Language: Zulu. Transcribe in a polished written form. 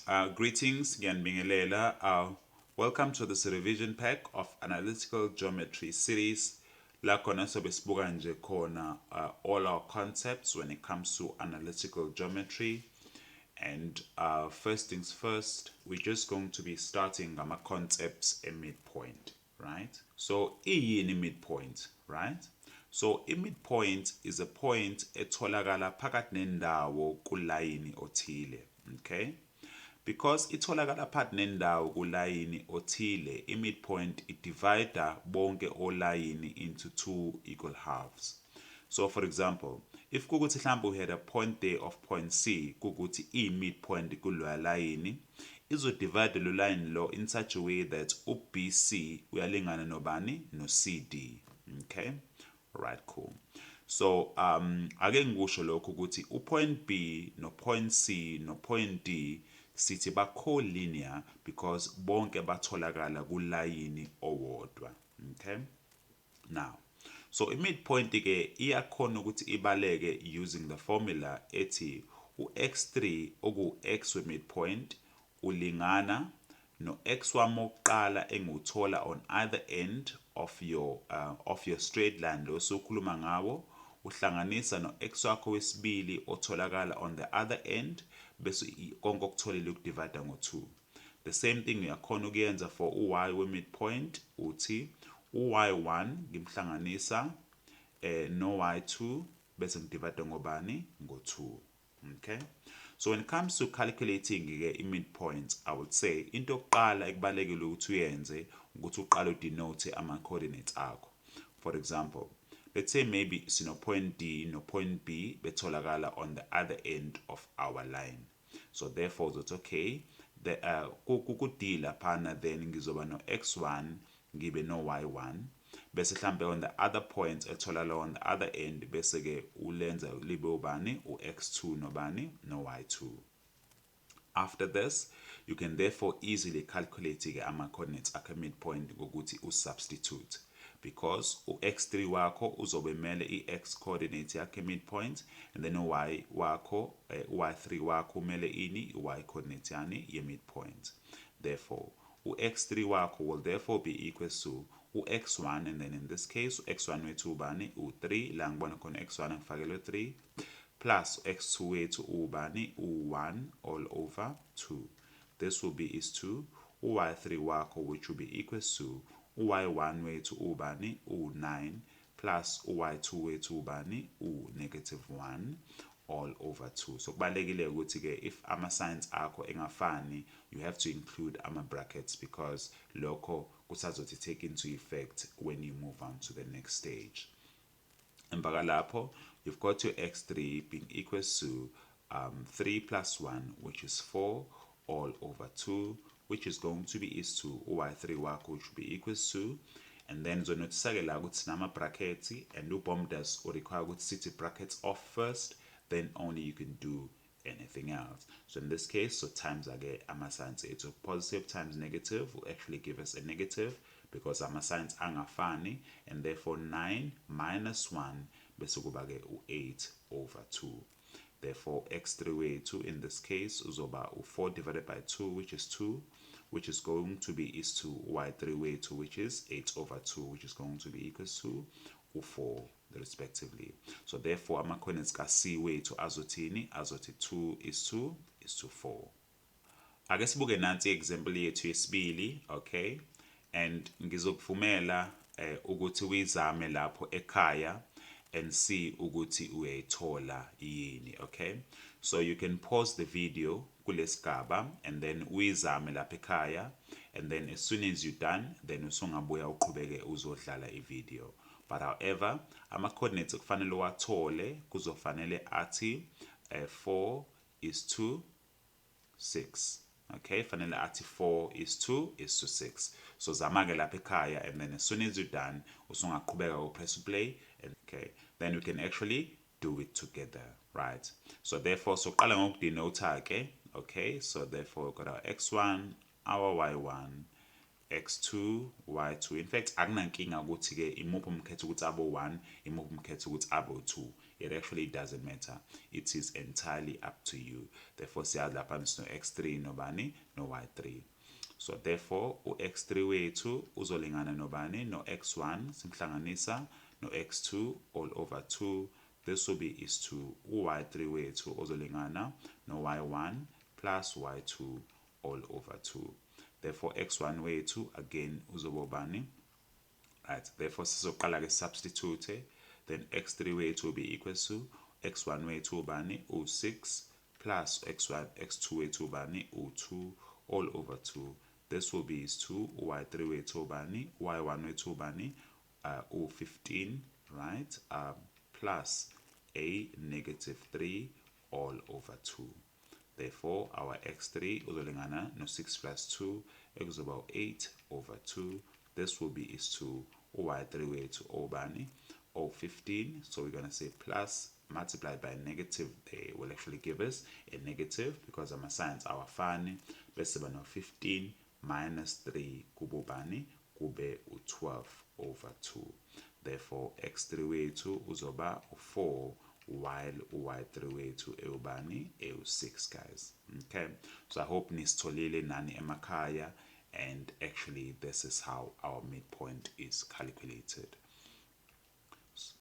Greetings, Ngiyanibingelela. Welcome to this revision pack of Analytical Geometry series. La khona sobe sibuka nje khona all our concepts when it comes to analytical geometry. And first things first, we're just going to be starting our concepts in midpoint, right? So, iyini midpoint, right? So, midpoint is a point etholakala phakathi nendawo kulayini othile, okay? Because itholakala phakathi nendawo kulayini othile, i-midpoint idivida bonke olayini into two equal halves. So for example, if kukuthi mhlawumbe we had a point there of point C, kukuthi i-midpoint kuloya layini, izodivide lo line lo in such a way that u-BC uyalingana nobani? No-CD. Okay? Right, cool. So ake ngikusho lokho ukuthi upoint B no point C no point D sithi ba co-linear because bonke batholakala kulayini owodwa. Okay? Now, so i-midpoint ke iyakhona ukuthi ibaleke using the formula ethi u-x3 oku-x we-midpoint ulingana no-x wami wokuqala engiwuthola on either end of your straight line lo sokhuluma ngawo uhlanganisa no-x wakho wesibili otholakala on the other end bese konke okutholile ukudivide ngo-2. The same thing uyakhona ukuyenza for u-y we-midpoint uthi u-y1 ngimhlanganisa no-y2 bese ngidivide ngobani? Ngo-2. Okay? So when it comes to calculating i-midpoints, I would say into yokuqala ekubalekile ukuthi uyenze ukuthi uqale udenote ama-coordinates akho. For example, let's say maybe sino point D no point B betholakala on the other end of our line. So therefore it's okay. The ku-D laphana then ngizoba no x1 ngibe no y1 bese mhlambe on the other point etholakala on the other end bese ke ulenza libe ubani u-x2 nobani no y2. After this, you can therefore easily calculate ama-coordinates akhe midpoint ngokuthi usubstitute because u-x3 wakho uzobe mele i-x coordinate yakhe midpoint and then u-y wakho y3 wakho mele ini y coordinate yani ye midpoint. Therefore, u-x3 wakho will therefore be equals to u-x1 and then in this case u-x1 wethu ubani u3 la ngibona khona x1 ngifakele 3 plus x2 wethu ubani u1 all over 2. This will be is to y3 wakho which will be equals to y1 wethu ubani u9 plus y2 wethu ubani u-1 all over 2. So kubalekile ukuthi ke if ama-signs akho engafani you have to include ama-brackets because lokho kusazothi take into effect when you move on to the next stage. Emva lapho you've got your x3 being equals to 3 plus 1 which is 4 all over 2 which is going to be is to y3 wakho which will be equals to and then uzonothisa-ke la ukuthi sinama-brackets and u-bomb does require ukuthi sithi brackets off first then only you can do anything else. So in this case, so times again ama-signs ethu positive times negative will actually give us a negative because ama-signs angafani and therefore 9 minus 1 bese kuba ke u8 over 2. Therefore x3 wethu in this case uzoba u4 divided by 2 which is 2 which is going to be is to y3 wethu which is 8 over 2 which is going to be equals to u4 respectively. So therefore ama-coordinates ka-C wethu azothini azothi 2 is to 4. Ake sibuke nansi example yethu yesibili, okay? And ngizokuvumela ukuthi uyizame lapho ekhaya and see ukuthi uyayithola yini, okay? So you can pause the video kulesigaba and then uyizame lapha ekhaya and then as soon as you're done then usungabuya uqhubeke uzodlala i-video. But however, ama-coordinates kufanele wathole kuzofanele athi 4 is to 6. Okay, fanele athi 4 is to 6. So zama-ke lapha ekhaya and then as soon as you're done usungaqhubeka upress play and okay, then we can actually do it together, right? So therefore so qala ngokudenote-ke, okay? So therefore we've got our x1, our y1, x2 y2. In fact akunankinga ukuthi ke imuphi umkhetho ukuthi abo 1 imuphi umkhetho ukuthi abo 2 it actually doesn't matter. It is entirely up to you. Therefore siyazi lapha no x3 nobani no y3. So therefore u-x3 wethu uzolingana nobani no x1 simhlanganisa no x2 all over 2. This will be is to u-y3 wethu uzolingana no y1 plus y2 all over 2. Therefore x1 wethu again uzobobani. Right, therefore sizoqala ke substitute, then x3 wethu will be equals to x1 wethu ubani u6 plus x2 wethu ubani u2 all over 2. This will be is 2 y3 wethu ubani y1 wethu ubani u15, right, plus a negative 3 all over 2. Therefore our x3 uzolingana no 6 plus 2 ekuzoba 8 over 2. This will be is to y3 wethu obani o15. So we're going to say plus multiplied by negative there will actually give us a negative because our signs awafani. Bese bano 15 minus 3 kubobani kube u12 over 2. Therefore x3 wethu uzoba 4 while y3 wethu eubani eu6, guys. Okay, so I hope nisitholile nani emakhaya, and actually this is how our midpoint is calculated.